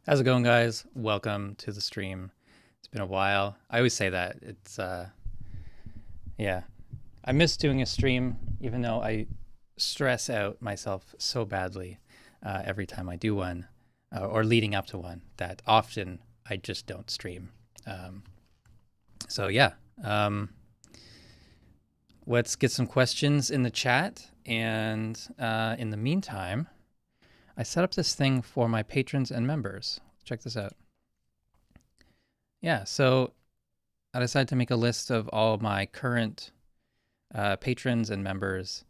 How's it going, guys? Welcome to the stream. It's been a while. I always say that. Yeah. I miss doing a stream, even though I stress out myself so badly every time I do one or leading up to one that often I just don't stream. Um, so, yeah. Um, let's get some questions in the chat. And in the meantime, I set up this thing for my patrons and members. Check this out. Yeah, so I decided to make a list of all my current patrons and members.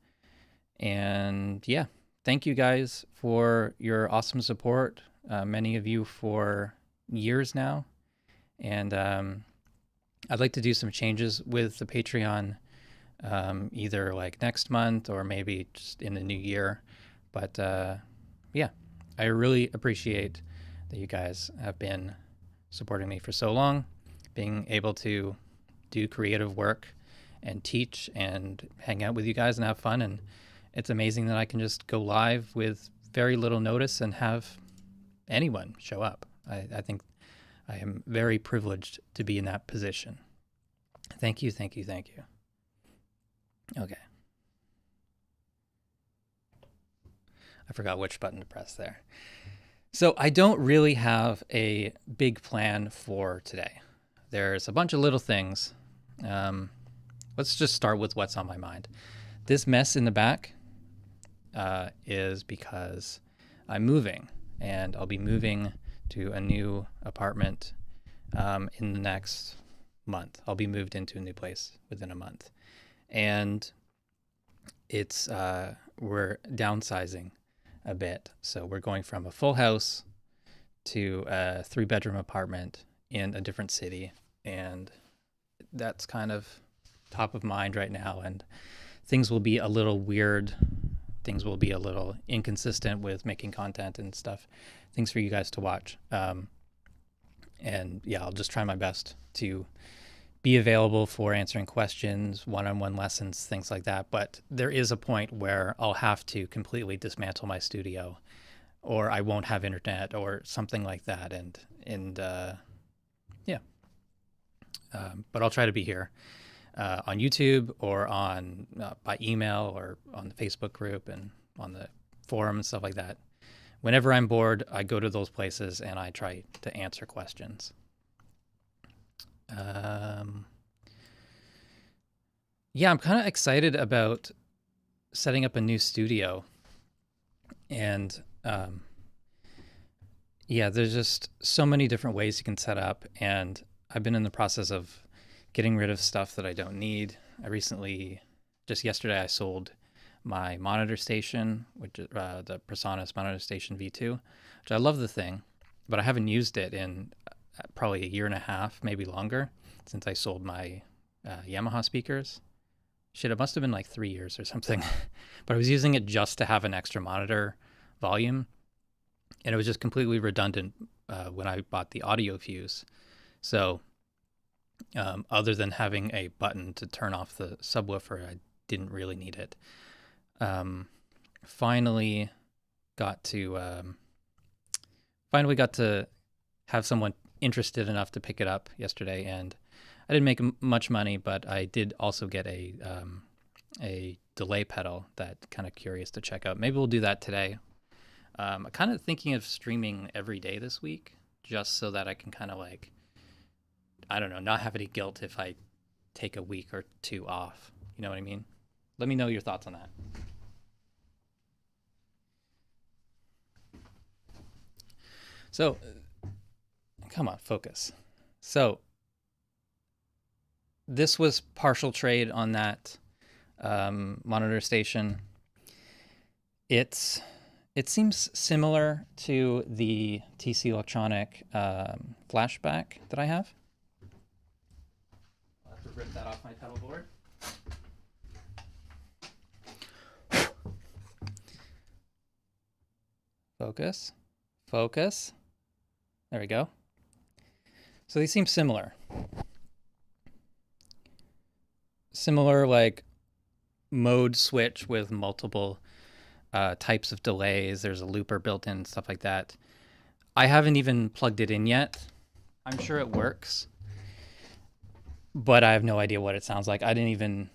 And yeah, thank you guys for your awesome support. Many of you for years now. And I'd like to do some changes with the Patreon, either like next month or maybe just in the new year. But yeah, I really appreciate that you guys have been supporting me for so long, being able to do creative work and teach and hang out with you guys and have fun. And it's amazing that I can just go live with very little notice and have anyone show up. I think I am very privileged to be in that position. Thank you, thank you, thank you. Okay. I forgot which button to press there. So I don't really have a big plan for today. There's a bunch of little things. Let's just start with what's on my mind. This mess in the back is because I'm moving, and I'll be moving to a new apartment in the next month. I'll be moved into a new place within a month. And it's we're downsizing a bit. So we're going from a full house to a 3-bedroom apartment in a different city. And that's kind of top of mind right now. And things will be a little weird. Things will be a little inconsistent with making content and stuff. Things for you guys to watch. And yeah, I'll just try my best to be available for answering questions, one-on-one lessons, things like that. But there is a point where I'll have to completely dismantle my studio, or I won't have internet, or something like that. And yeah. But I'll try to be here on YouTube or on by email or on the Facebook group and on the forum and stuff like that. Whenever I'm bored, I go to those places and I try to answer questions. Yeah, I'm kind of excited about setting up a new studio. And yeah, there's just so many different ways you can set up. And I've been in the process of getting rid of stuff that I don't need. I recently, just yesterday, I sold my monitor station, which is the PreSonus Monitor Station V2, which I love the thing, but I haven't used it in probably a year and a half, maybe longer, since I sold my Yamaha speakers. Shit, it must have been like 3 years or something. But I was using it just to have an extra monitor volume, and it was just completely redundant when I bought the audio fuse. So other than having a button to turn off the subwoofer, I didn't really need it. Finally got to have someone interested enough to pick it up yesterday, and I didn't make much money, but I did also get a delay pedal that kind of curious to check out. Maybe we'll do that today. I'm kind of thinking of streaming every day this week, just so that I can kind of like, I don't know, not have any guilt if I take a week or two off. You know what I mean? Let me know your thoughts on that. So, come on, focus. So, this was partial trade on that monitor station. It seems similar to the TC Electronic flashback that I have. I'll have to rip that off my pedal board. Focus. Focus. There we go. So they seem similar. Similar like mode switch with multiple types of delays. There's a looper built in, stuff like that. I haven't even plugged it in yet. I'm sure it works, but I have no idea what it sounds like. I didn't even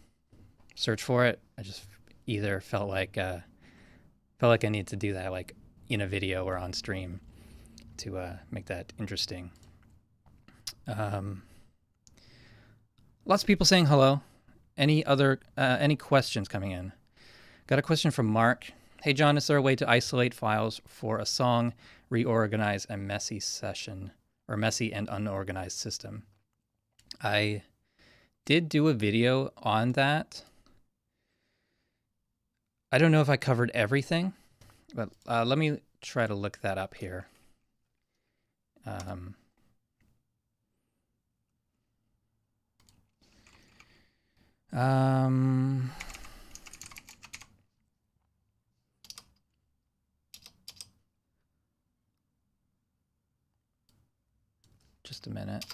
search for it. I just either felt like I need to do that like in a video or on stream to make that interesting. Lots of people saying hello. Any questions coming in? Got a question from Mark. Hey John, is there a way to isolate files for a song, reorganize a messy session or messy and unorganized system? I did do a video on that. I don't know if I covered everything, but let me try to look that up here. Just a minute.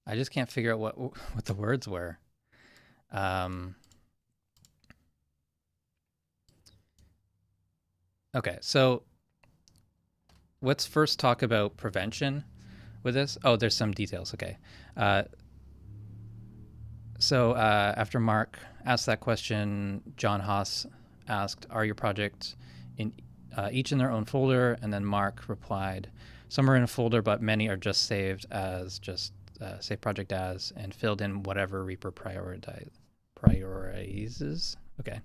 I just can't figure out what the words were. Okay, so let's first talk about prevention with this. Oh, there's some details. Okay. So after Mark asked that question, John Haas asked, are your projects in each in their own folder? And then Mark replied, some are in a folder, but many are just saved as just save project as and filled in whatever Reaper prioritizes. Okay.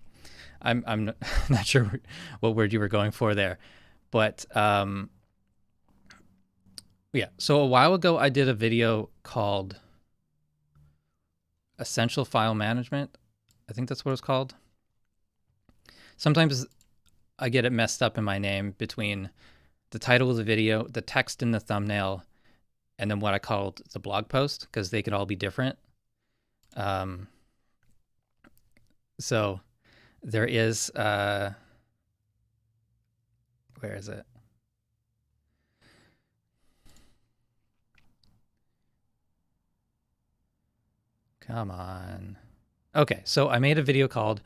I'm not sure what word you were going for there, but yeah. So a while ago, I did a video called Essential File Management. I think that's what it's called. Sometimes I get it messed up in my name between the title of the video, the text in the thumbnail, and then what I called the blog post, because they could all be different. So there is, where is it? Come on. Okay, so I made a video called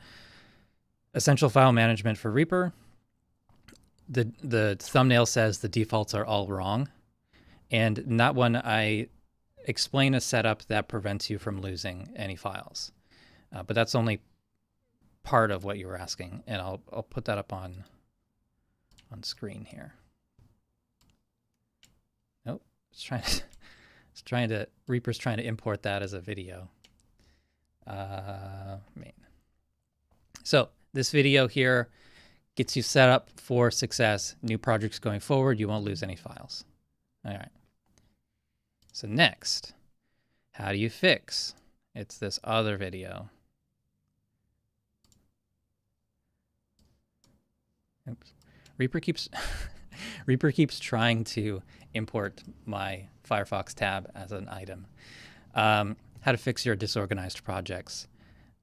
Essential File Management for Reaper. The thumbnail says the defaults are all wrong. And in that one, I explain a setup that prevents you from losing any files. But that's only part of what you were asking. And I'll put that up on screen here. Nope, Reaper's trying to import that as a video. Main. So this video here gets you set up for success. New projects going forward, you won't lose any files. All right. So next, how do you fix? It's this other video. Oops. Reaper keeps trying to import my Firefox tab as an item. How to fix your disorganized projects.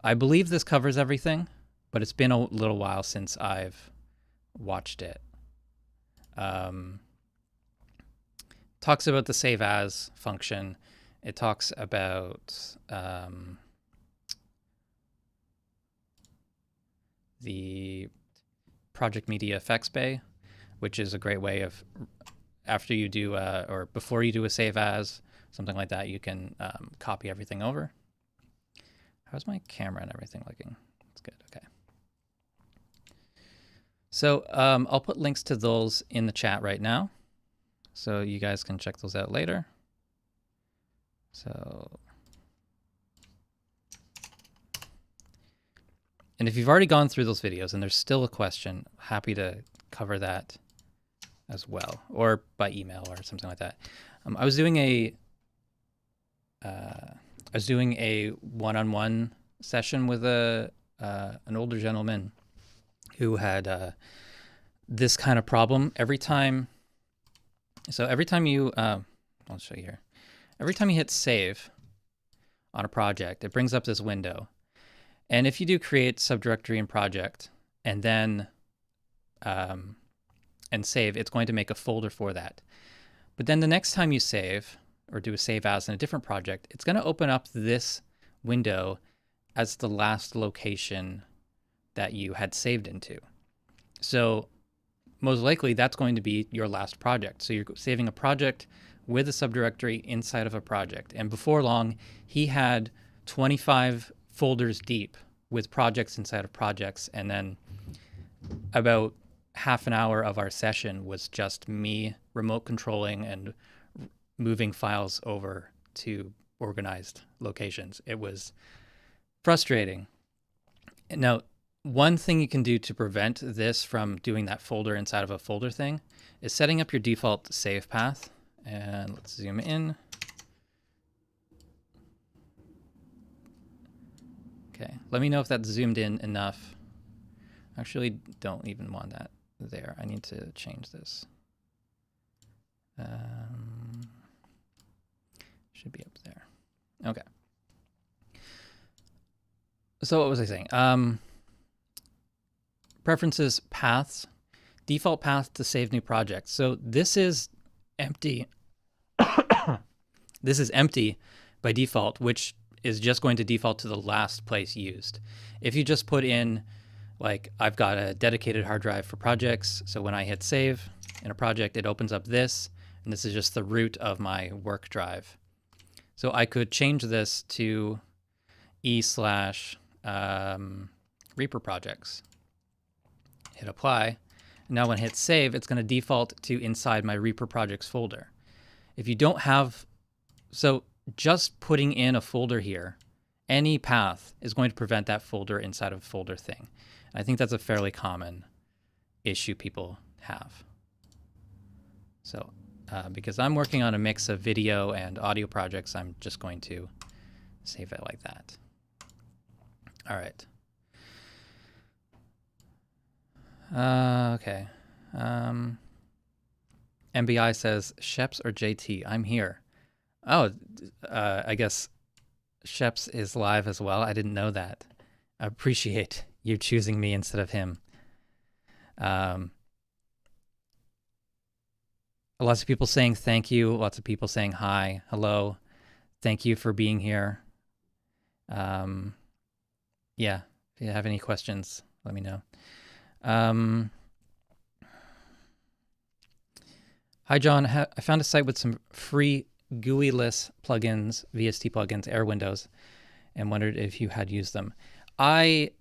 I believe this covers everything, but it's been a little while since I've watched it. Talks about the save as function. It talks about the project media effects bay, which is a great way of, after you do or before you do a save as, something like that, you can copy everything over. How's my camera and everything looking? It's good. Okay. So I'll put links to those in the chat right now, so you guys can check those out later. So, and if you've already gone through those videos and there's still a question, happy to cover that as well, or by email or something like that. I was doing a one-on-one session with an older gentleman who had this kind of problem. Every time you, I'll show you here. Every time you hit save on a project, it brings up this window. And if you do create subdirectory and project and then and save, it's going to make a folder for that. But then the next time you save, or do a save as in a different project, it's going to open up this window as the last location that you had saved into. So most likely that's going to be your last project. So you're saving a project with a subdirectory inside of a project. And before long, he had 25 folders deep with projects inside of projects. And then about half an hour of our session was just me remote controlling and moving files over to organized locations. It was frustrating. Now, one thing you can do to prevent this from doing that folder inside of a folder thing is setting up your default save path. And let's zoom in. Okay, let me know if that's zoomed in enough. Actually, don't even want that there. I need to change this. Should be up there. Okay. So what was I saying? Preferences, paths, default path to save new projects. So this is empty. This is empty by default, which is just going to default to the last place used. If you just put in, like, I've got a dedicated hard drive for projects, so when I hit save in a project, it opens up this, and this is just the root of my work drive. So I could change this to e/Reaper projects. Hit apply. Now when I hit save, it's going to default to inside my Reaper projects folder. If you don't have, so just putting in a folder here, any path is going to prevent that folder inside of a folder thing. I think that's a fairly common issue people have. So because I'm working on a mix of video and audio projects, I'm just going to save it like that. All right. Okay. MBI says, Sheps or JT? I'm here. Oh, I guess Sheps is live as well. I didn't know that. I appreciate you choosing me instead of him. Lots of people saying thank you. Lots of people saying hi, hello. Thank you for being here. Yeah, if you have any questions, let me know. Hi, John. I found a site with some free GUI-less plugins, VST plugins, Air Windows, and wondered if you had used them. I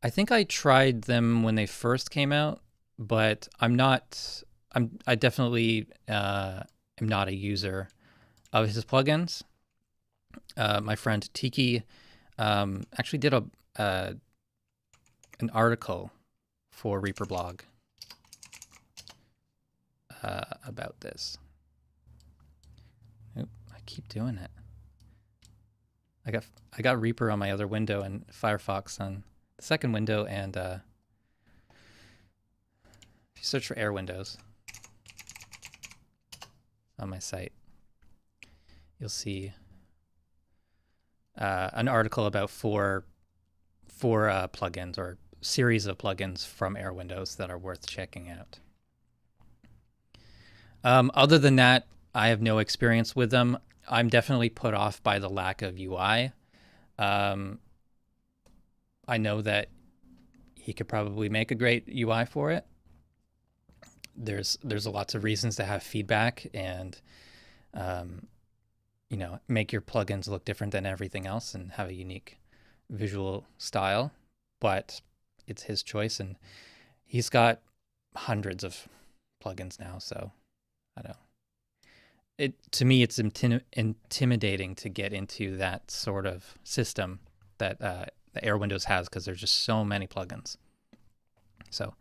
think I tried them when they first came out, but I definitely am not a user of his plugins. My friend Tiki actually did an article for Reaper blog about this. Oop, I keep doing it. I got Reaper on my other window and Firefox on the second window, and if you search for Air Windows on my site, you'll see an article about four plugins or series of plugins from Air Windows that are worth checking out. Other than that, I have no experience with them. I'm definitely put off by the lack of UI. I know that he could probably make a great UI for it. There's lots of reasons to have feedback and make your plugins look different than everything else and have a unique visual style, but it's his choice, and he's got hundreds of plugins now, so I don't know. To me, it's intimidating to get into that sort of system that the Air Windows has, because there's just so many plugins. So,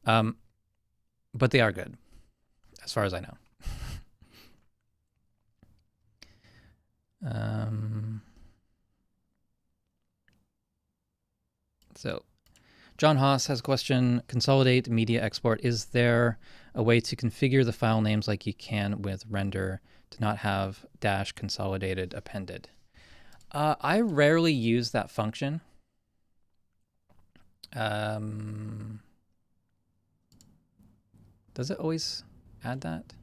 but they are good, as far as I know. So John Haas has a question. Consolidate media export. Is there a way to configure the file names like you can with render to not have -consolidated appended? I rarely use that function. Does it always add that?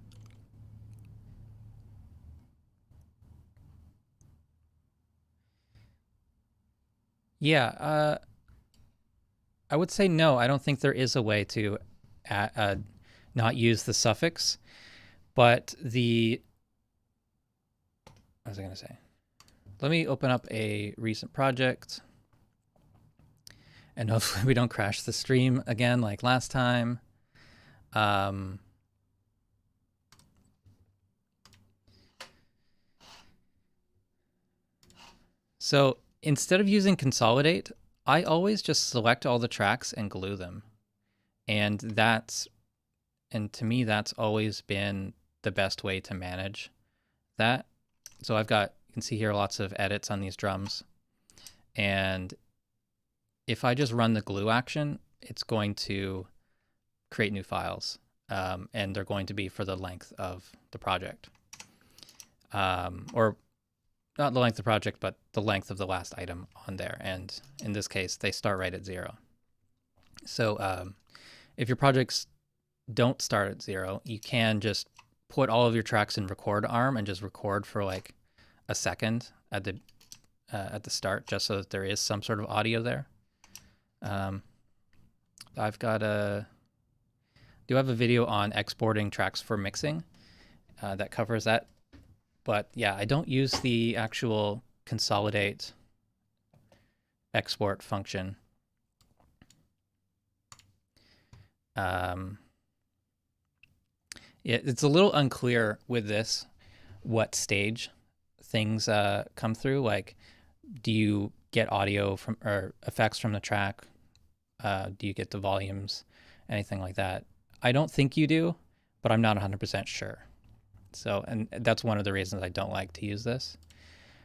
Yeah, I would say no. I don't think there is a way to not use the suffix, but what was I going to say? Let me open up a recent project, and hopefully we don't crash the stream again like last time. So instead of using Consolidate, I always just select all the tracks and glue them. And to me, that's always been the best way to manage that. So you can see here lots of edits on these drums. And if I just run the glue action, it's going to create new files. And they're going to be for the length of the project. Or not the length of the project, but the length of the last item on there. And in this case, they start right at 0. So if your projects don't start at 0, you can just put all of your tracks in record arm and just record for like a second at the start, just so that there is some sort of audio there. I've got do have a video on exporting tracks for mixing that covers that. But yeah, I don't use the actual consolidate export function. It's a little unclear with this what stage things come through. Like, do you get audio from or effects from the track? Do you get the volumes? Anything like that? I don't think you do, but I'm not 100% sure. So, and that's one of the reasons I don't like to use this.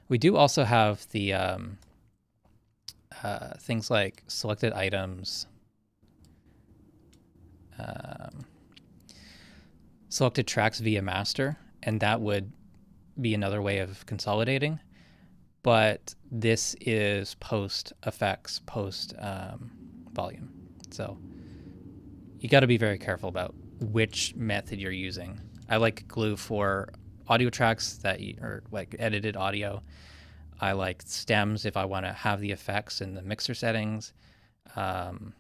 We do also have the things like selected items, selected tracks via master, and that would be another way of consolidating. But this is post effects, post volume. So you got to be very careful about which method you're using. I like glue for audio tracks that are like edited audio. I like stems if I want to have the effects in the mixer settings. You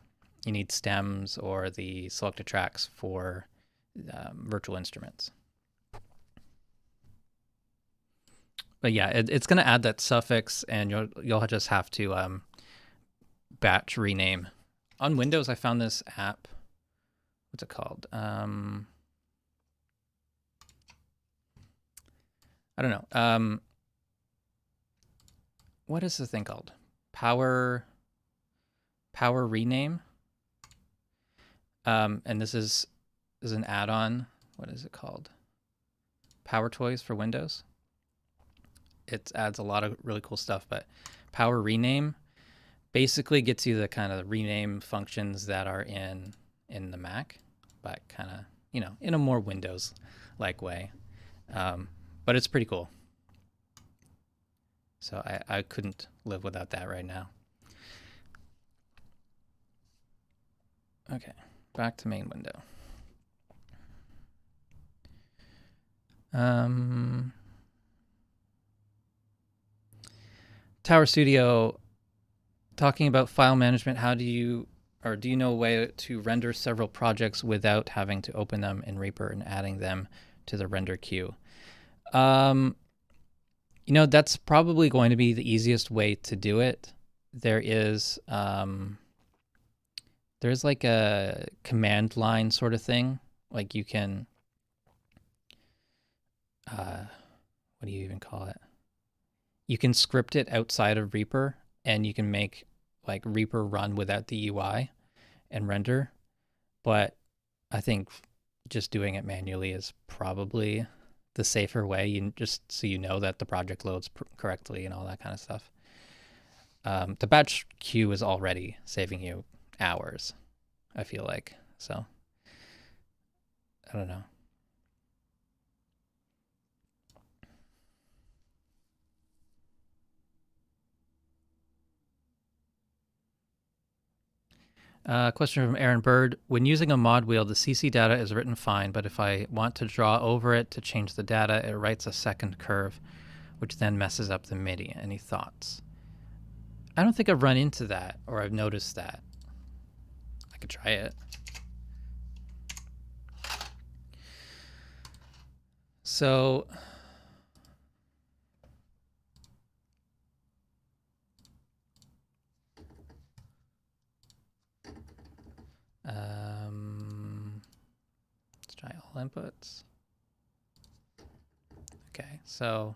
need stems or the selected tracks for virtual instruments. But yeah, it's going to add that suffix, and you'll just have to batch rename. On Windows, I found this app. What's it called? I don't know. What is the thing called? Power Rename. And this is an add-on. What is it called? Power Toys for Windows. It adds a lot of really cool stuff, but Power Rename basically gets you the kind of rename functions that are in the Mac, but kind of, in a more Windows-like way. But it's pretty cool. So I couldn't live without that right now. Okay, back to main window. Tower Studio, talking about file management, do you know a way to render several projects without having to open them in Reaper and adding them to the render queue? That's probably going to be the easiest way to do it. There's like a command line sort of thing. Like you can, what do you even call it? You can script it outside of Reaper, and you can make like Reaper run without the UI and render. But I think just doing it manually is probably the safer way, just so you know that the project loads correctly and all that kind of stuff. The batch queue is already saving you hours, I feel like. So, I don't know. Question from Aaron Bird. When using a mod wheel, the CC data is written fine, but if I want to draw over it to change the data, it writes a second curve, which then messes up the MIDI. Any thoughts? I don't think I've run into that or I've noticed that. I could try it. So let's try all inputs. Okay, so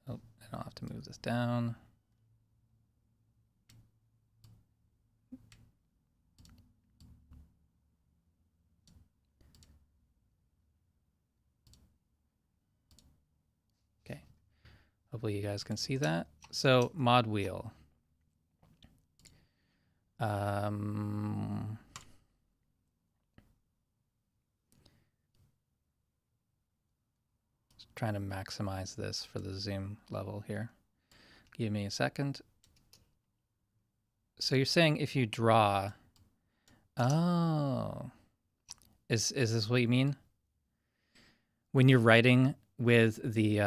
oh, I don't have to move this down. Okay, hopefully you guys can see that. So mod wheel. Trying to maximize this for the zoom level here. Give me a second. So you're saying if you draw, oh, is this what you mean? When you're writing with the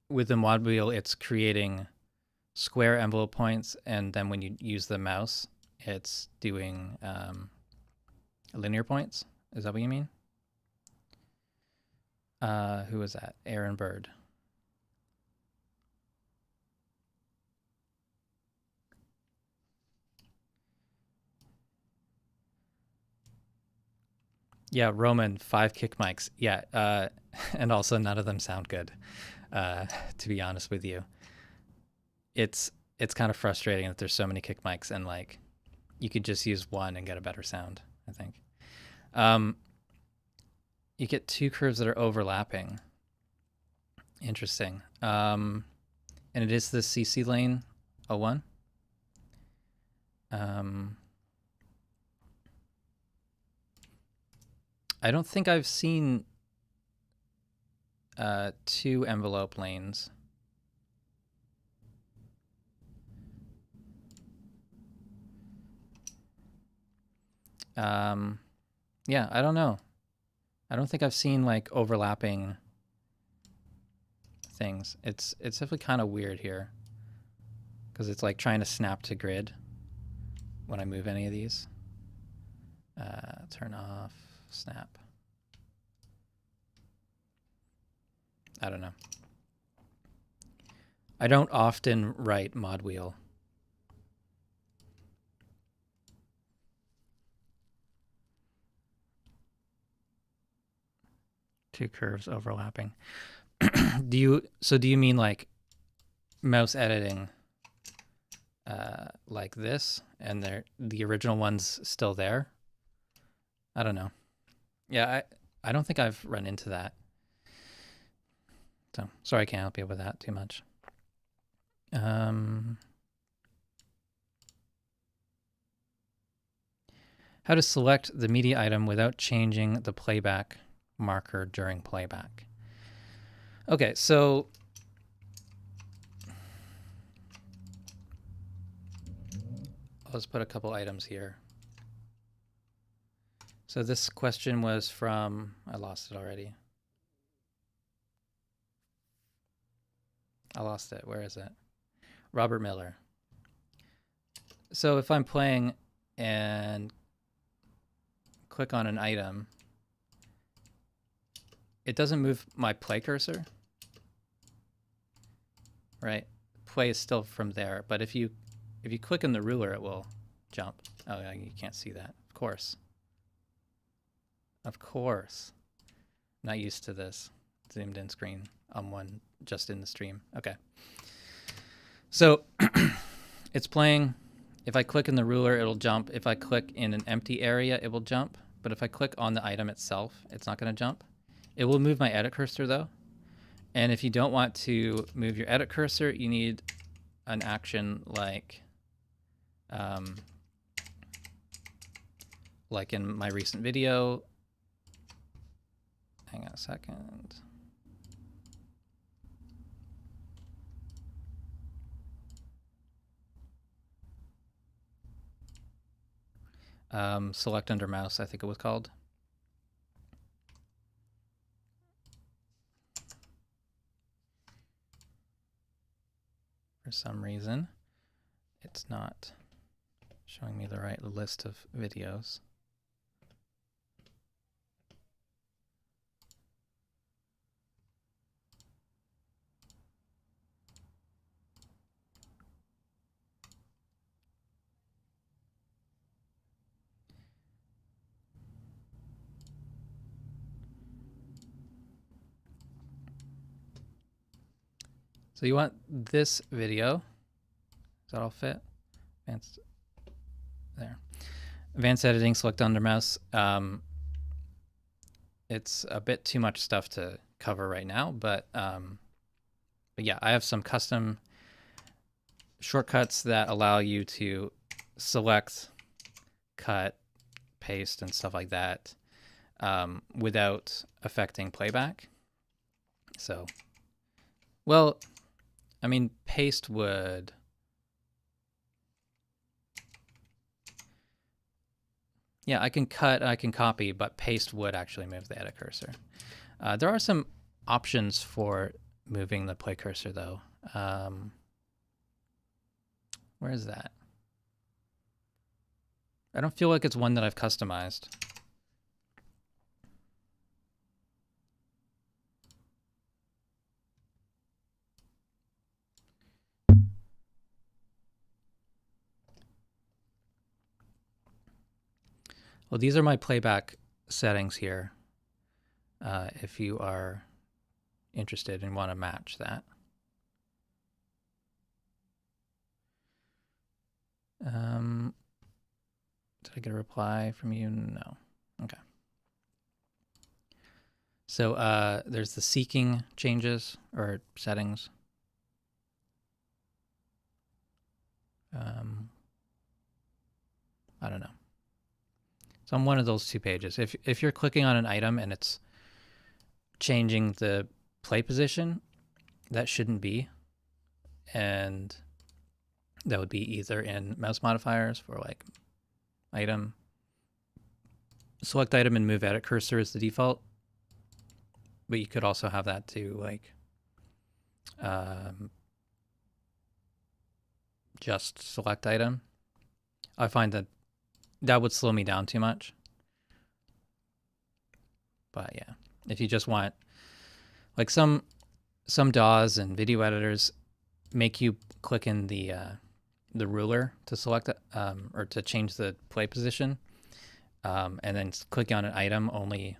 mod wheel, it's creating square envelope points, and then when you use the mouse, it's doing linear points. Is that what you mean? Who was that? Aaron Bird. Yeah, Roman, 5 kick mics. Yeah, and also none of them sound good, to be honest with you. It's kind of frustrating that there's so many kick mics, and like you could just use one and get a better sound, I think. You get 2 curves that are overlapping. Interesting. And it is the CC lane 01. I don't think I've seen 2 envelope lanes. Yeah, I don't know. I don't think I've seen like overlapping things. It's definitely kind of weird here because it's like trying to snap to grid when I move any of these. Turn off, snap. I don't know. I don't often write mod wheel. Two curves overlapping. Do you mean like mouse editing like this, and the original one's still there? I don't know. Yeah, I don't think I've run into that. So sorry, I can't help you with that too much. How to select the media item without changing the playback marker during playback. Okay, so let's put a couple items here. So this question was from, I lost it already. I lost it. Where is it? Robert Miller. So if I'm playing and click on an item, it doesn't move my play cursor, right? Play is still from there, but if you click in the ruler, it will jump. Oh, yeah, you can't see that. Of course. Of course. Not used to this zoomed in screen on one just in the stream. Okay. So it's playing. If I click in the ruler, it'll jump. If I click in an empty area, it will jump. But if I click on the item itself, it's not going to jump. It will move my edit cursor though. And if you don't want to move your edit cursor, you need an action like in my recent video. Hang on a second. Select under mouse, I think it was called. For some reason, it's not showing me the right list of videos. So you want this video. Does that all fit? Advanced, there. Advanced editing, select under mouse. It's a bit too much stuff to cover right now, but yeah, I have some custom shortcuts that allow you to select, cut, paste, and stuff like that without affecting playback. So, well, I mean, paste would... Yeah, I can cut, I can copy, but paste would actually move the edit cursor. There are some options for moving the play cursor, though. Where is that? I don't feel like it's one that I've customized. Well, these are my playback settings here. If you are interested and want to match that. Did I get a reply from you? No. Okay. So there's the seeking changes or settings. I don't know. So on one of those two pages, if you're clicking on an item and it's changing the play position, that shouldn't be. And that would be either in mouse modifiers for like item, select item and move edit cursor is the default. But you could also have that to like just select item. I find that that would slow me down too much. But yeah, if you just want, like some DAWs and video editors make you click in the ruler to select it, or to change the play position, and then clicking on an item only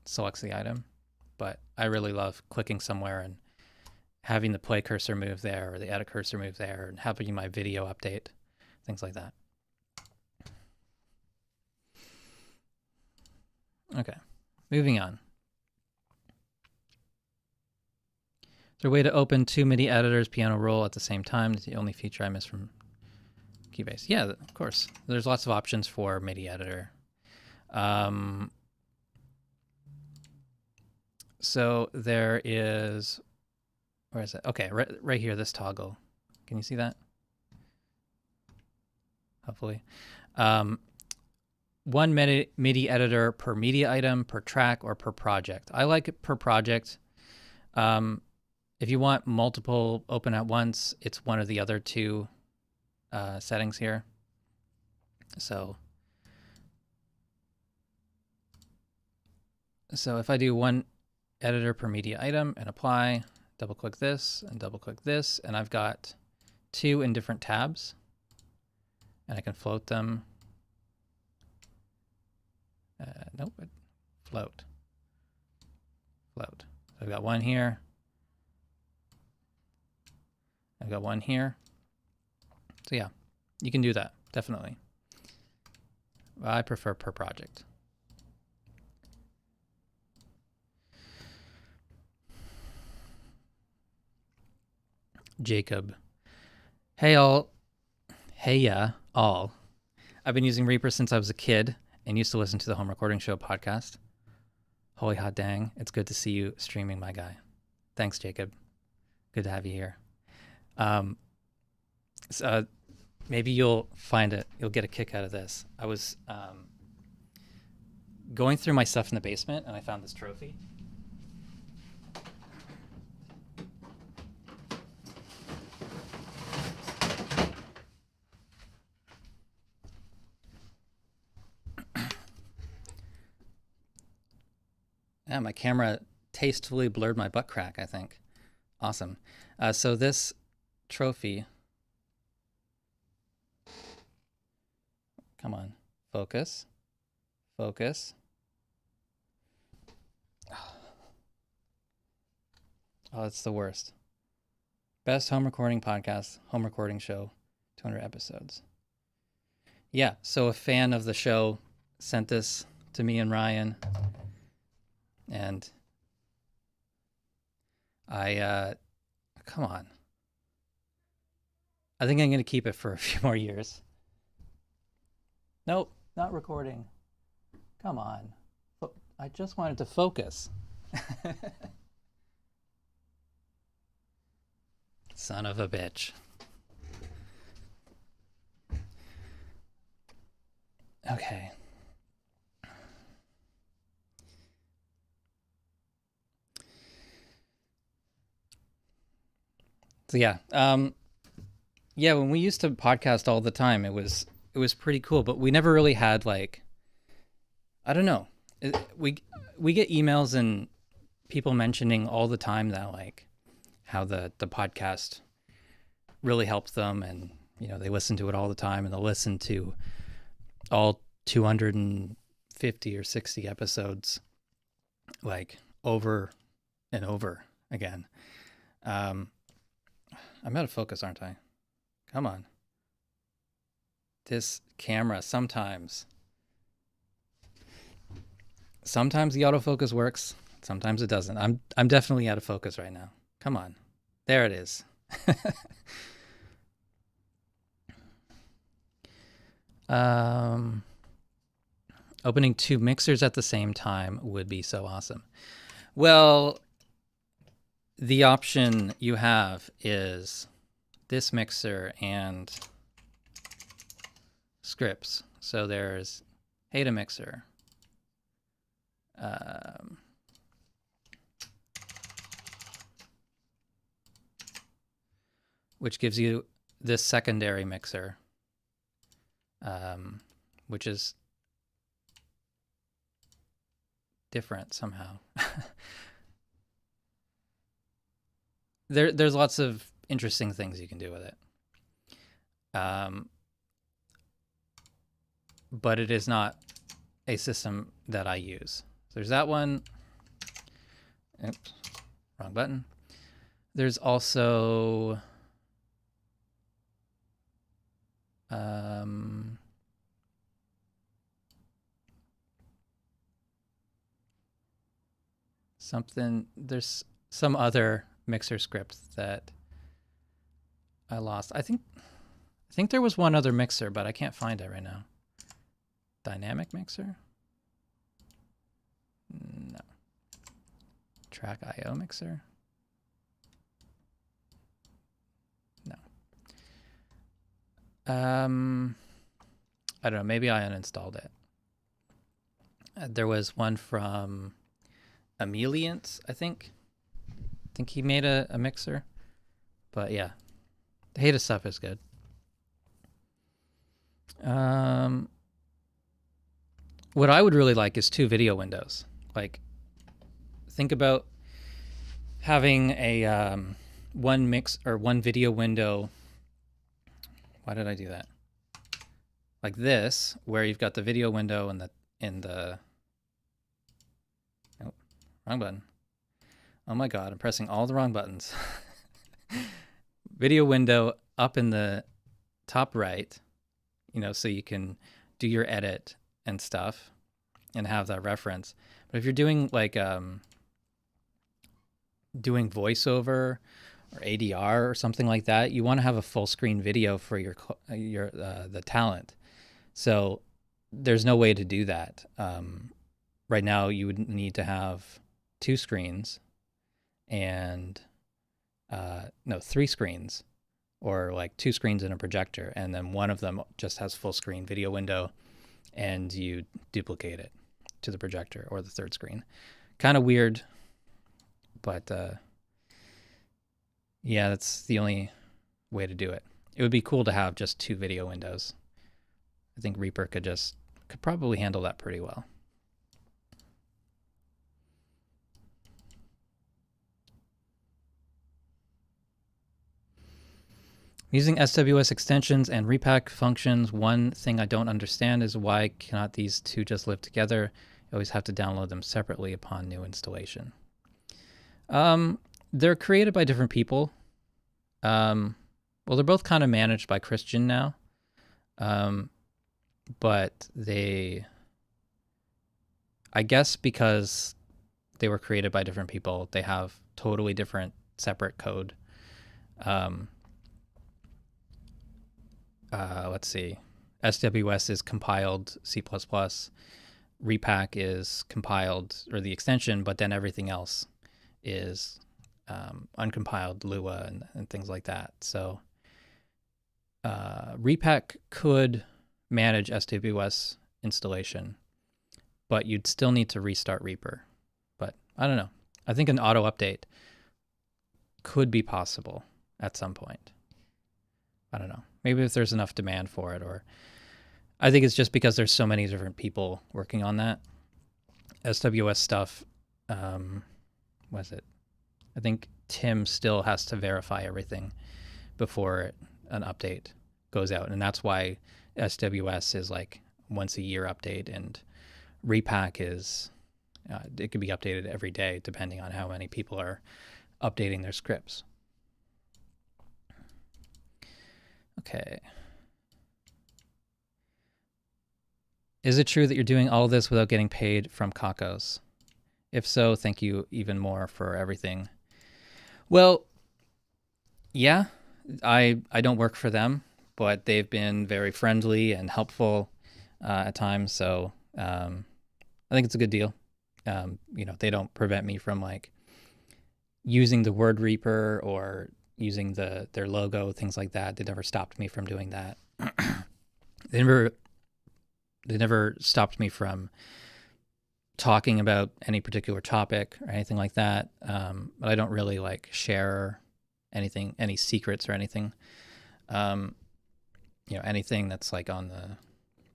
selects the item. But I really love clicking somewhere and having the play cursor move there or the edit cursor move there and having my video update, things like that. Okay, moving on. Is there a way to open two MIDI editors, piano roll at the same time? That's the only feature I miss from Keybase. Yeah, of course. There's lots of options for MIDI editor. So there is, where is it? Okay, right here, this toggle. Can you see that? Hopefully. One MIDI editor per media item, per track, or per project. I like it per project. If you want multiple open at once, it's one of the other two settings here. So if I do one editor per media item and apply, double click this and double click this, and I've got two in different tabs, and I can float them. Nope, float. So I've got one here. I've got one here. So yeah, you can do that, definitely. I prefer per project. Jacob. Hey all. Hey ya, all. I've been using Reaper since I was a kid and used to listen to the Home Recording Show podcast. Holy hot dang, it's good to see you streaming, my guy. Thanks, Jacob. Good to have you here. So maybe you'll find it. You'll get a kick out of this. I was going through my stuff in the basement, and I found this trophy. Yeah, my camera tastefully blurred my butt crack, I think. Awesome. So this trophy, come on, focus, focus. Oh, it's the worst. Best home recording podcast, home recording show, 200 episodes. Yeah, so a fan of the show sent this to me and Ryan, and come on. I think I'm going to keep it for a few more years. Nope, not recording. Come on. I just wanted to focus. Son of a bitch. Okay. So yeah, when we used to podcast all the time, it was pretty cool, but we never really had like, I don't know, we get emails and people mentioning all the time that like how the podcast really helped them, and you know they listen to it all the time, and they'll listen to all 250 or 60 episodes like over and over again. I'm out of focus, aren't I? Come on. This camera sometimes the autofocus works, sometimes it doesn't. I'm definitely out of focus right now. Come on. There it is. Opening 2 mixers at the same time would be so awesome. Well, the option you have is this mixer and scripts. So there's Hata mixer, which gives you this secondary mixer, which is different somehow. There's lots of interesting things you can do with it. But it is not a system that I use. So there's that one. Oops, wrong button. There's also there's some other mixer script that I lost. I think there was one other mixer, but I can't find it right now. Dynamic mixer? No. Track IO mixer? No. I don't know, maybe I uninstalled it. There was one from Emeliance, I think. I think he made a mixer. But yeah, the Hata stuff is good. What I would really like is 2 video windows. Like, think about having a one mix or one video window. Why did I do that? Like this, where you've got the video window and the oh, wrong button. Oh my God, I'm pressing all the wrong buttons. Video window up in the top right, you know, so you can do your edit and stuff and have that reference. But if you're doing like doing voiceover or ADR or something like that, you want to have a full screen video for your the talent. So there's no way to do that. Right now you would need to have 2 screens and 3 screens or like two screens in a projector, and then one of them just has full screen video window, and you duplicate it to the projector or the third screen. Kind of weird, but yeah, that's the only way to do it. It would be cool to have just two video windows. I think Reaper could probably handle that pretty well. Using SWS extensions and repack functions, one thing I don't understand is why cannot these two just live together? You always have to download them separately upon new installation. They're created by different people. Well, they're both kind of managed by Christian now. But I guess because they were created by different people, they have totally different separate code. Let's see. SWS is compiled C++. Repack is compiled, or the extension, but then everything else is uncompiled Lua and things like that. So Repack could manage SWS installation, but you'd still need to restart Reaper. But I don't know. I think an auto update could be possible at some point. I don't know. Maybe if there's enough demand for it, or I think it's just because there's so many different people working on that. SWS stuff, what is it? I think Tim still has to verify everything before an update goes out. And that's why SWS is like once a year update, and Repack is, it could be updated every day depending on how many people are updating their scripts. Okay. Is it true that you're doing all of this without getting paid from Kakos? If so, thank you even more for everything. Well, yeah, I don't work for them, but they've been very friendly and helpful at times. So I think it's a good deal. They don't prevent me from like using the word Reaper or using their logo, things like that. They never stopped me from doing that. They never stopped me from talking about any particular topic or anything like that. But I don't really like share anything, any secrets or anything. Anything that's like on the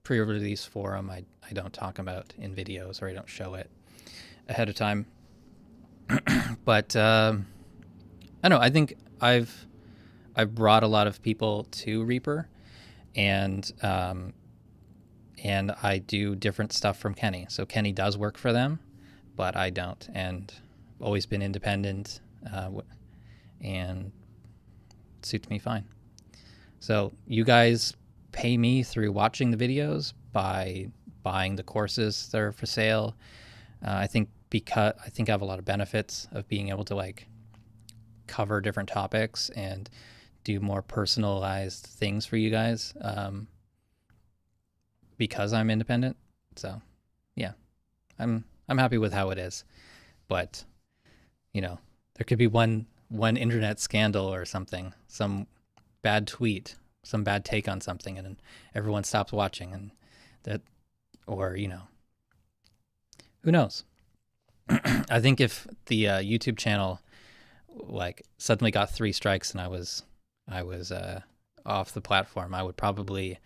pre-release forum, I don't talk about in videos, or I don't show it ahead of time. But I don't know. I think I've brought a lot of people to Reaper, and I do different stuff from Kenny. So Kenny does work for them, but I don't, and always been independent, and it suits me fine. So you guys pay me through watching the videos, by buying the courses that are for sale. I think I have a lot of benefits of being able to like cover different topics and do more personalized things for you guys, because I'm independent. So yeah, I'm happy with how it is, but there could be one internet scandal or something, some bad tweet, some bad take on something, and everyone stops watching, and that, or who knows? I think if the YouTube channel like suddenly got 3 strikes and I was off the platform, I would probably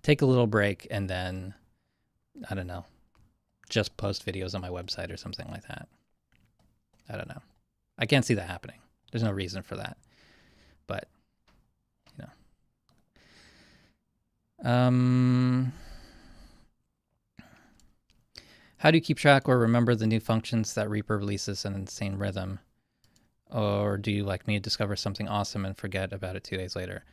take a little break and then, I don't know, just post videos on my website or something like that. I don't know. I can't see that happening. There's no reason for that. But how do you keep track or remember the new functions that Reaper releases in an insane rhythm? Or do you, like me, discover something awesome and forget about it 2 days later?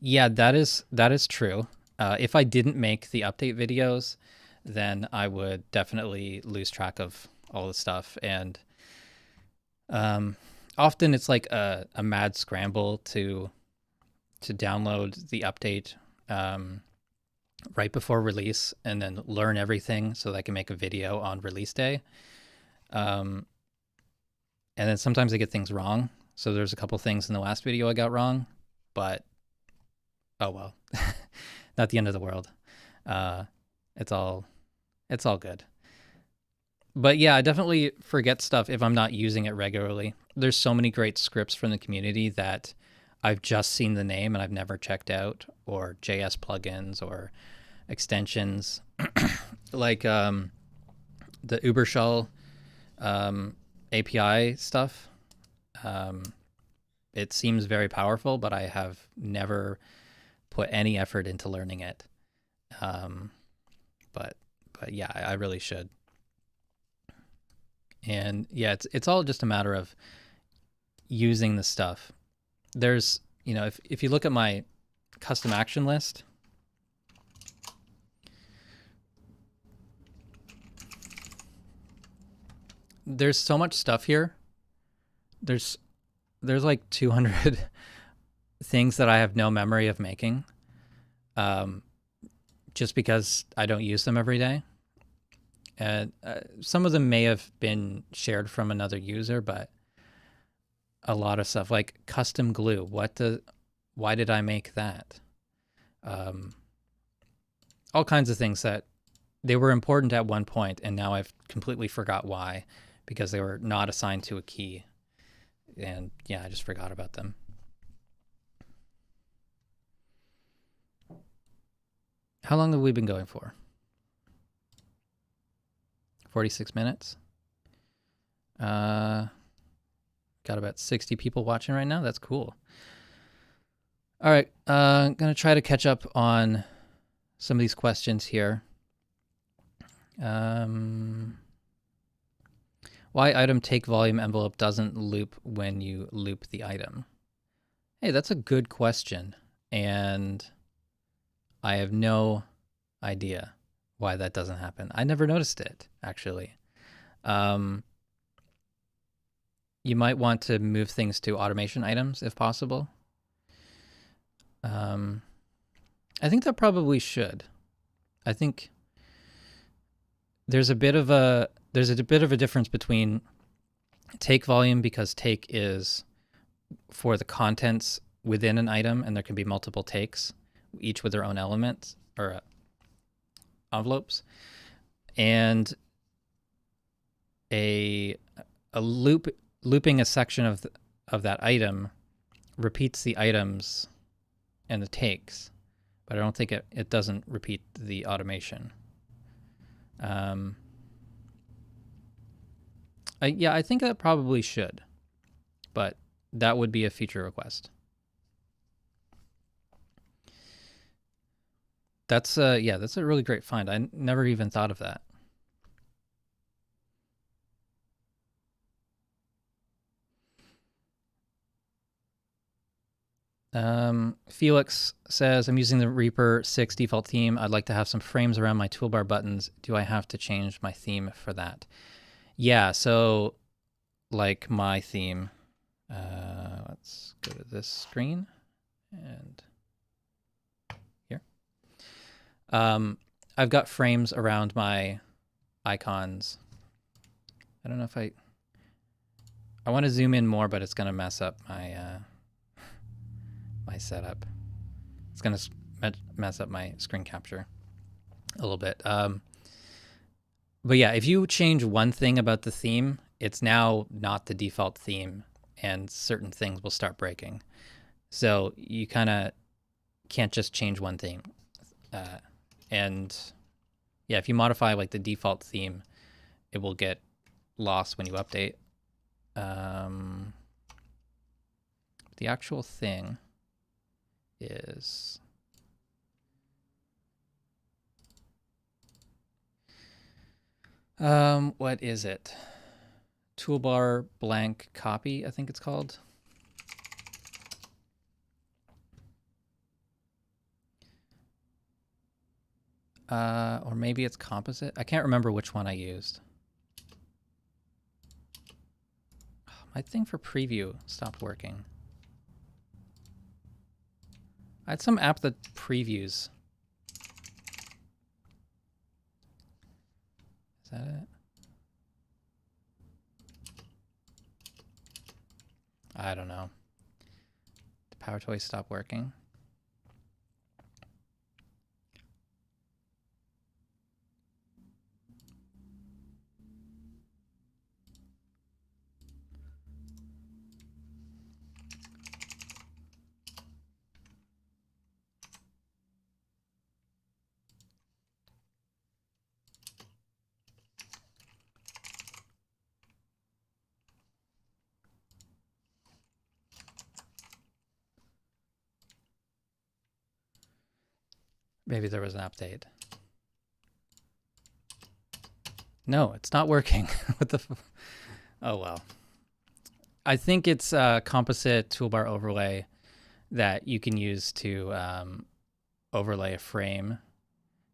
Yeah, that is true. If I didn't make the update videos, then I would definitely lose track of all the stuff. And often it's like a mad scramble to download the update right before release, and then learn everything so that I can make a video on release day. And then sometimes I get things wrong. So there's a couple things in the last video I got wrong. but oh well. Not the end of the world. It's all good. But yeah, I definitely forget stuff if I'm not using it regularly. There's so many great scripts from the community that I've just seen the name and I've never checked out, or JS plugins or extensions like the Ubershell API stuff. It seems very powerful, but I have never put any effort into learning it. But yeah, I really should. And yeah, it's all just a matter of using the stuff. There's, if you look at my custom action list, there's so much stuff here. There's like 200 things that I have no memory of making, just because I don't use them every day. And some of them may have been shared from another user, but a lot of stuff like custom glue. Why did I make that? All kinds of things that they were important at one point, and now I've completely forgot why, because they were not assigned to a key. And yeah, I just forgot about them. How long have we been going for? 46 minutes. Got about 60 people watching right now. That's cool. All right, I'm going to try to catch up on some of these questions here. Why item take volume envelope doesn't loop when you loop the item? Hey, that's a good question, and I have no idea why that doesn't happen. I never noticed it, actually. You might want to move things to automation items if possible. I think that probably should. I think there's a bit of a difference between take volume, because take is for the contents within an item, and there can be multiple takes, each with their own elements or envelopes, and a looping a section of that item repeats the items and the takes, but I don't think it doesn't repeat the automation. I think that probably should, but that would be a feature request. That's a really great find. I never even thought of that. Felix says, I'm using the Reaper 6 default theme. I'd like to have some frames around my toolbar buttons. Do I have to change my theme for that? Yeah, so like my theme, let's go to this screen and here. I've got frames around my icons. I don't know if I want to zoom in more, but it's going to mess up my my setup. It's going to mess up my screen capture a little bit. But yeah, if you change one thing about the theme, it's now not the default theme, and certain things will start breaking. So you kind of can't just change one thing. And yeah, if you modify like the default theme, it will get lost when you update. The actual thing is what is it? Toolbar blank copy, I think it's called. Or maybe it's composite. I can't remember which one I used. My thing for preview stopped working. I had some app that previews. Is that it? I don't know. Power toy stop working? Maybe there was an update. No, it's not working. What the? Oh well. I think it's a composite toolbar overlay that you can use to overlay a frame.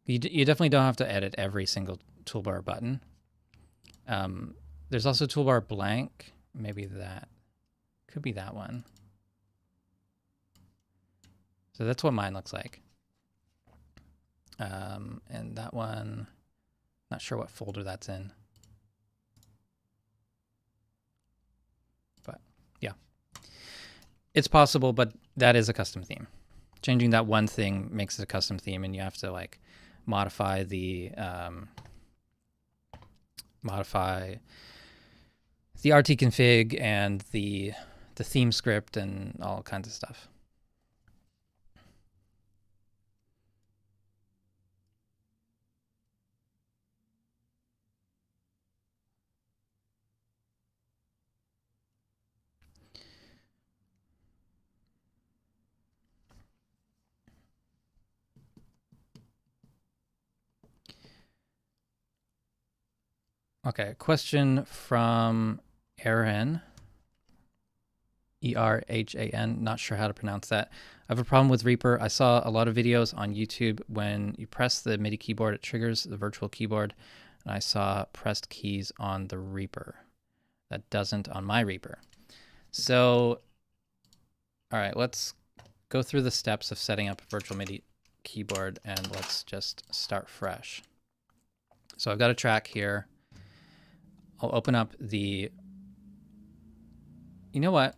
You definitely don't have to edit every single toolbar button. There's also toolbar blank. Maybe that could be that one. So that's what mine looks like. And that one, not sure what folder that's in. But yeah, it's possible, but that is a custom theme. Changing that one thing makes it a custom theme, and you have to like modify the RT config and the theme script and all kinds of stuff. Okay, question from Aaron. E-R-H-A-N, not sure how to pronounce that. I have a problem with Reaper. I saw a lot of videos on YouTube when you press the MIDI keyboard, it triggers the virtual keyboard, and I saw pressed keys on the Reaper. That doesn't on my Reaper. So, all right, let's go through the steps of setting up a virtual MIDI keyboard, and let's just start fresh. So I've got a track here. I'll open up the, you know what?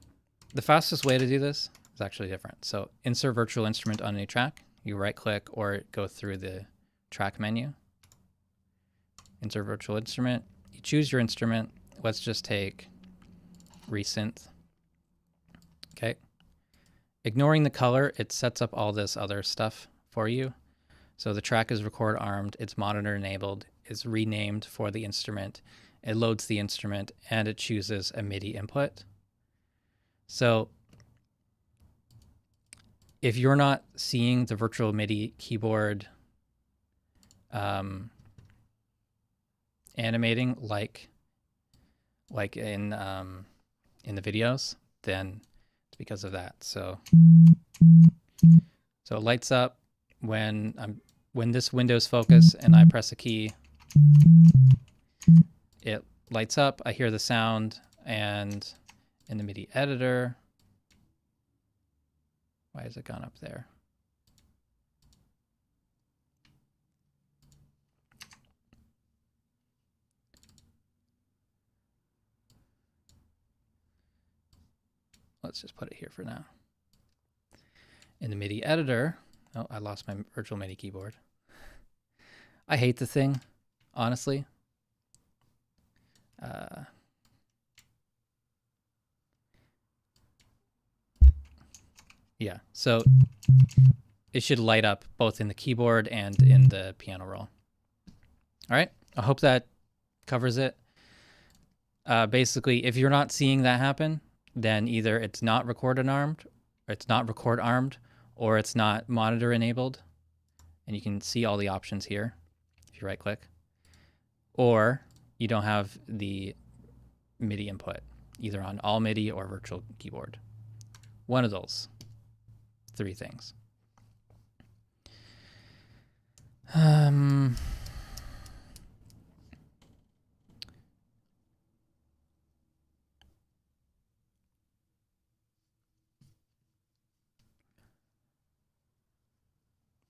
The fastest way to do this is actually different. So insert virtual instrument on any track. You right click or go through the track menu. Insert virtual instrument. You choose your instrument. Let's just take resynth. Okay. Ignoring the color, it sets up all this other stuff for you. So the track is record armed, it's monitor enabled, it's renamed for the instrument. It loads the instrument and it chooses a MIDI input. So if you're not seeing the virtual MIDI keyboard animating like in the videos, then it's because of that. So it lights up when this window's focus and I press a key. It lights up, I hear the sound, and in the MIDI editor, why has it gone up there? Let's just put it here for now. In the MIDI editor, oh, I lost my virtual MIDI keyboard. I hate the thing, honestly. Yeah, so it should light up both in the keyboard and in the piano roll. All right, I hope that covers it. Basically, if you're not seeing that happen, then either it's not record armed, or it's not monitor enabled, and you can see all the options here if you right click, or you don't have the MIDI input, either on all MIDI or virtual keyboard. One of those three things.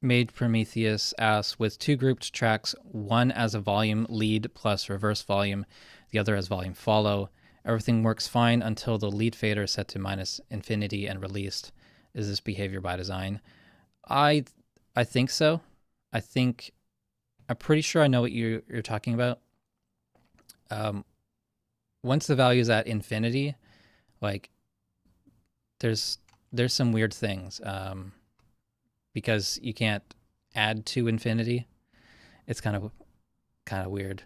Made Prometheus asks, with two grouped tracks, one as a volume lead plus reverse volume, the other as volume follow, everything works fine until the lead fader is set to -infinity and released. Is this behavior by design? I think so. I'm pretty sure I know what you're talking about. Once the value is at infinity, like there's some weird things, because you can't add to infinity. It's kind of weird.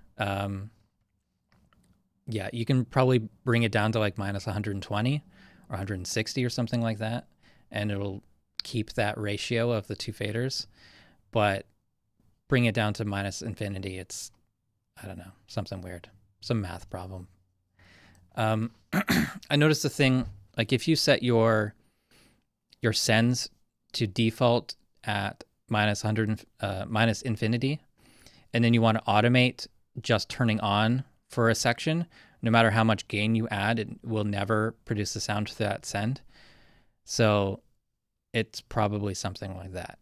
Yeah, you can probably bring it down to like minus 120 or 160 or something like that, and it'll keep that ratio of the two faders. But bring it down to minus infinity, it's, I don't know, something weird, some math problem. I noticed the thing, like if you set your sends to default at minus infinity, and then you want to automate just turning on for a section, no matter how much gain you add, it will never produce the sound to that send. So it's probably something like that.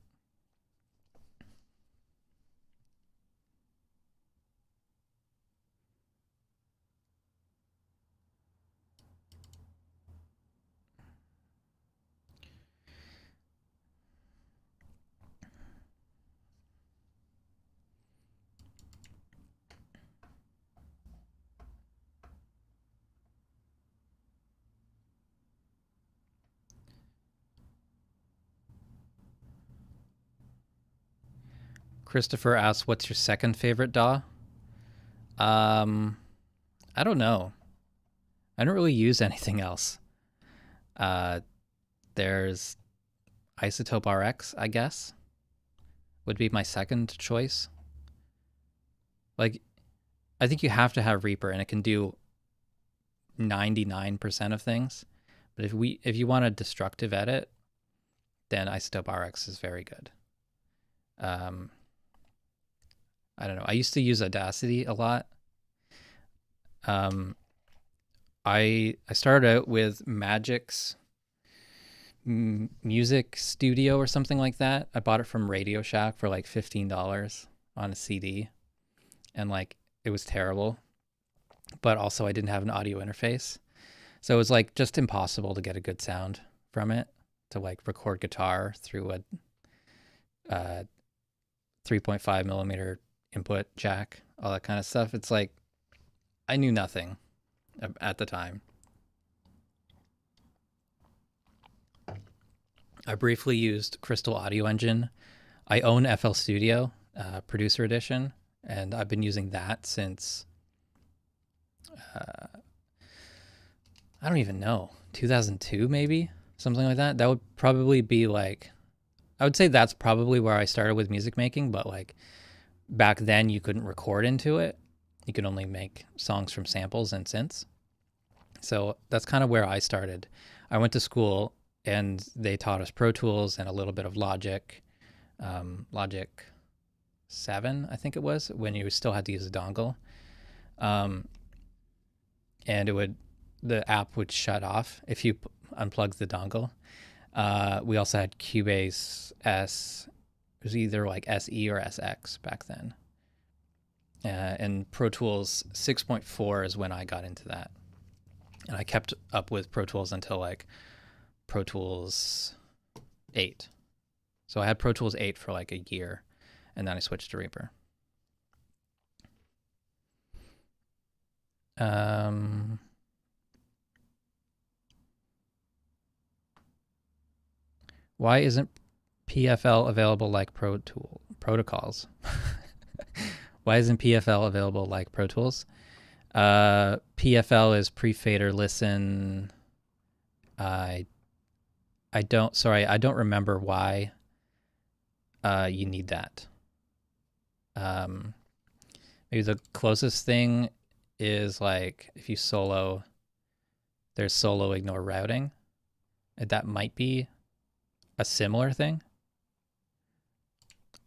Christopher asks, what's your second favorite DAW? I don't know. I don't really use anything else. There's Isotope RX, I guess, would be my second choice. Like, I think you have to have Reaper, and it can do 99% of things. But if you want a destructive edit, then Isotope RX is very good. I don't know. I used to use Audacity a lot. I started out with Magic's Music Studio or something like that. I bought it from Radio Shack for like $15 on a CD, and like it was terrible. But also I didn't have an audio interface, so it was like just impossible to get a good sound from it, to like record guitar through a 3.5 millimeter input jack, all that kind of stuff. It's like I knew nothing at the time. I briefly used Crystal Audio Engine. I own FL Studio, Producer Edition, and I've been using that since, I don't even know, 2002 maybe? Something like that. That would probably be like, I would say that's probably where I started with music making, but like back then you couldn't record into it. You could only make songs from samples and synths. So that's kind of where I started. I went to school and they taught us Pro Tools and a little bit of Logic. Logic 7, I think it was, when you still had to use a dongle. And the app would shut off if you unplugged the dongle. We also had Cubase S. It was either like SE or SX back then. And Pro Tools 6.4 is when I got into that. And I kept up with Pro Tools until like Pro Tools 8. So I had Pro Tools 8 for like a year, and then I switched to Reaper. Why isn't PFL available like Pro Tool protocols? Why isn't PFL available like Pro Tools? PFL is pre-fader listen. I don't remember why you need that. Maybe the closest thing is like if you solo, there's solo ignore routing. That might be a similar thing,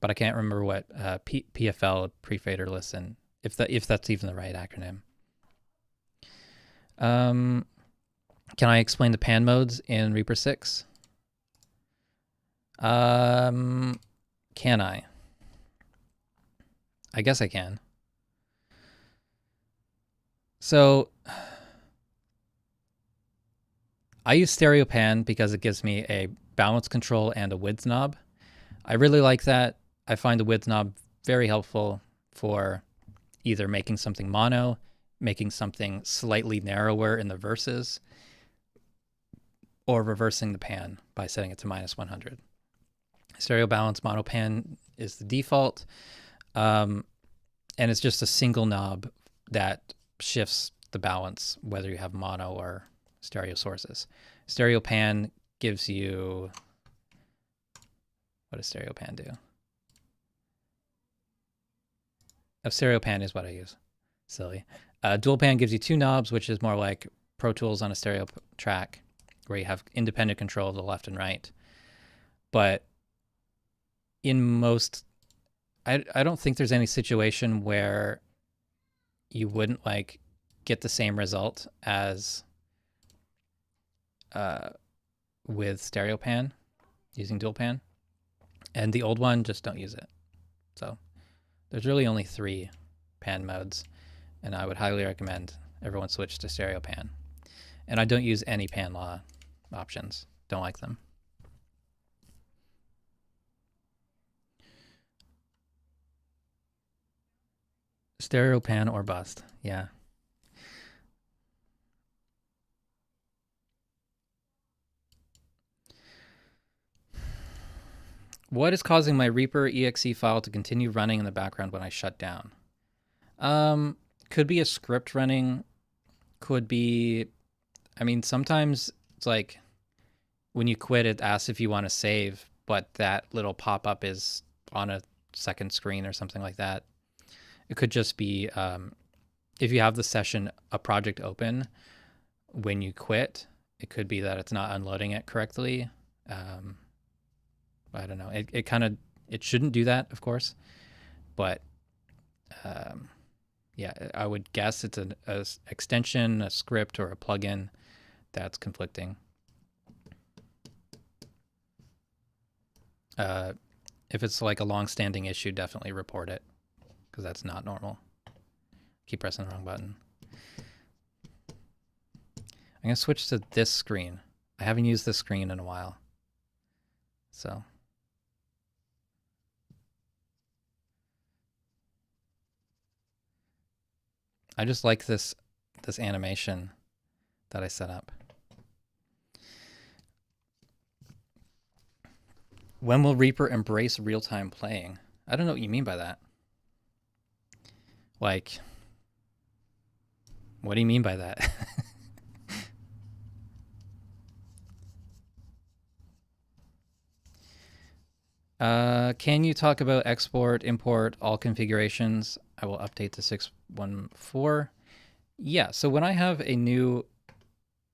but I can't remember what PFL, pre-fader listen, if that's even the right acronym. Can I explain the pan modes in Reaper 6? Can I? I guess I can. So I use stereo pan because it gives me a balance control and a width knob. I really like that. I find the width knob very helpful for either making something mono, making something slightly narrower in the verses, or reversing the pan by setting it to -100. Stereo balance mono pan is the default, and it's just a single knob that shifts the balance whether you have mono or stereo sources. Stereo pan gives you, what does stereo pan do? Oh, stereo pan is what I use. Silly. Dual pan gives you two knobs, which is more like Pro Tools on a stereo track, where you have independent control of the left and right. But in most, I don't think there's any situation where you wouldn't like get the same result as with stereo pan using dual pan. And the old one, just don't use it. So there's really only 3 pan modes, and I would highly recommend everyone switch to stereo pan. And I don't use any pan law options. Don't like them. Stereo pan or bust. Yeah. What is causing my Reaper exe file to continue running in the background when I shut down? Could be a script running. Could be, I mean, sometimes it's like when you quit, it asks if you want to save, but that little pop-up is on a second screen or something like that. It could just be if you have the session, a project open, when you quit, it could be that it's not unloading it correctly. I don't know. It shouldn't do that, of course, but yeah, I would guess it's an extension, a script, or a plugin that's conflicting. If it's like a long-standing issue, definitely report it, because that's not normal. Keep pressing the wrong button. I'm going to switch to this screen. I haven't used this screen in a while. So I just like this animation that I set up. When will Reaper embrace real-time playing? I don't know what you mean by that. Like, what do you mean by that? Can you talk about export, import, all configurations? I will update to 6.1.4. Yeah, so when I have a new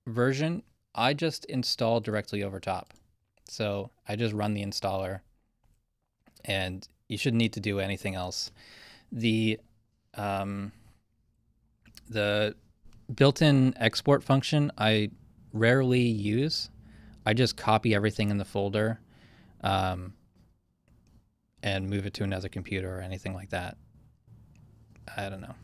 version, I just install directly over top. So I just run the installer, and you shouldn't need to do anything else. The built-in export function I rarely use. I just copy everything in the folder and move it to another computer or anything like that. I don't know.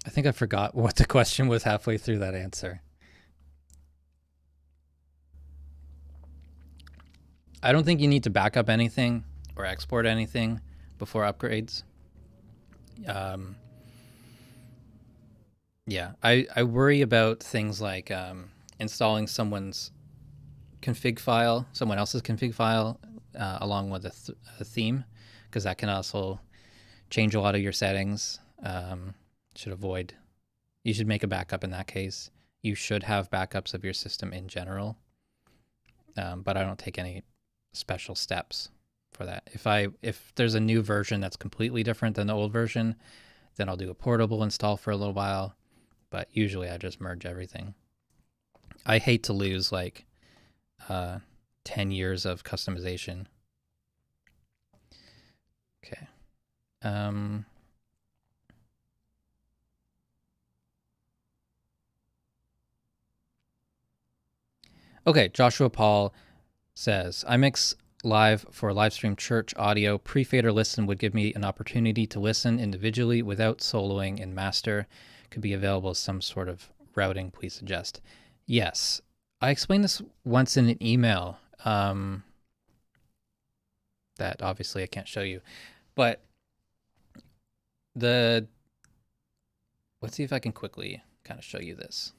I think I forgot what the question was halfway through that answer. I don't think you need to back up anything or export anything before upgrades. Yeah, I worry about things like installing someone's config file, someone else's config file, along with a theme, because that can also change a lot of your settings. You should make a backup in that case. You should have backups of your system in general, but I don't take any special steps for that. If there's a new version that's completely different than the old version, then I'll do a portable install for a little while, but usually I just merge everything. I hate to lose like 10 years of customization. Okay. Okay, Joshua Paul says, I mix live for live stream church audio. Pre-fader listen would give me an opportunity to listen individually without soloing in master. Could be available as some sort of routing, please suggest. Yes. I explained this once in an email that obviously I can't show you. But let's see if I can quickly kind of show you this.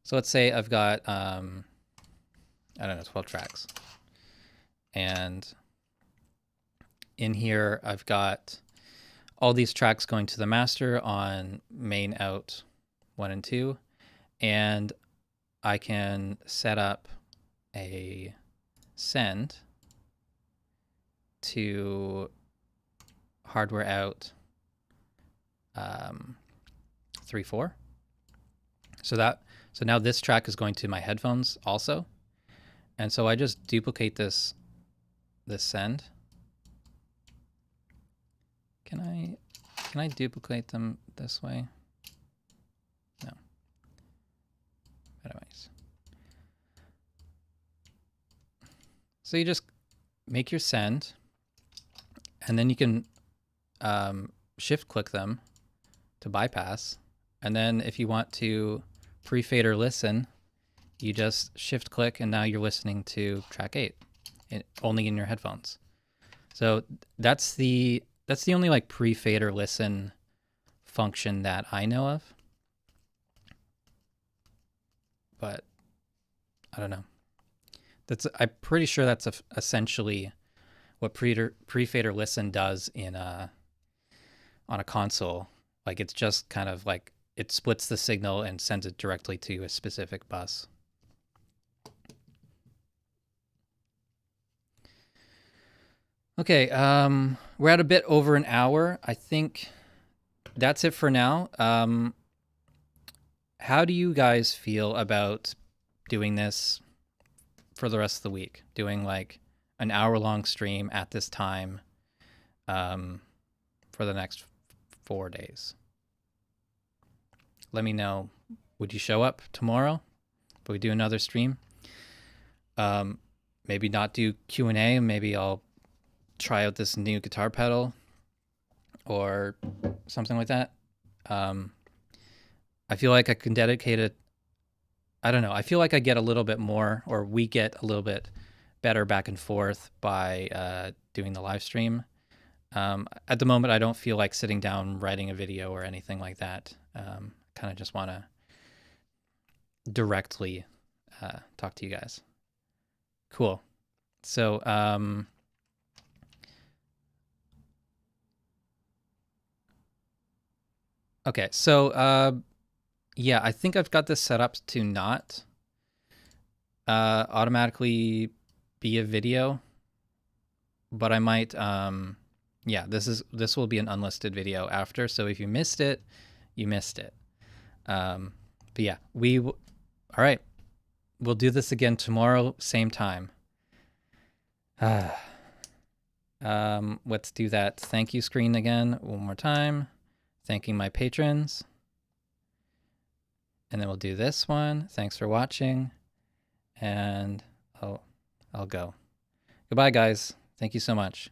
So let's say I've got, I don't know, 12 tracks. And in here, I've got all these tracks going to the master on main out 1 and 2. And I can set up a send to hardware out 3, 4. So now this track is going to my headphones also. And so I just duplicate this send. Can I duplicate them this way? No. Anyways. So you just make your send, and then you can shift click them to bypass. And then if you want to pre-fader listen, you just shift click, and now you're listening to track 8 only in your headphones. So that's the only like pre-fader listen function that I know of. But I don't know. I'm pretty sure that's essentially what pre-fader listen does on a console. Like it's just kind of like it splits the signal and sends it directly to a specific bus. Okay, we're at a bit over an hour. I think that's it for now. How do you guys feel about doing this for the rest of the week? Doing like an hour-long stream at this time for the next 4 days? Let me know. Would you show up tomorrow if we do another stream? Maybe not do Q&A. Maybe I'll try out this new guitar pedal or something like that. I feel like I can dedicate it. I don't know. I feel like I get a little bit more, or we get a little bit better back and forth by doing the live stream. At the moment, I don't feel like sitting down, writing a video or anything like that. Kind of just want to directly talk to you guys. Cool. So, okay. So, yeah, I think I've got this set up to not automatically be a video, but I might, yeah, this will be an unlisted video after. So if you missed it, you missed it. But yeah, all right, we'll do this again tomorrow, same time. Let's do that thank you screen again one more time, thanking my patrons. And then we'll do this one. Thanks for watching. And I'll go. Goodbye, guys. Thank you so much.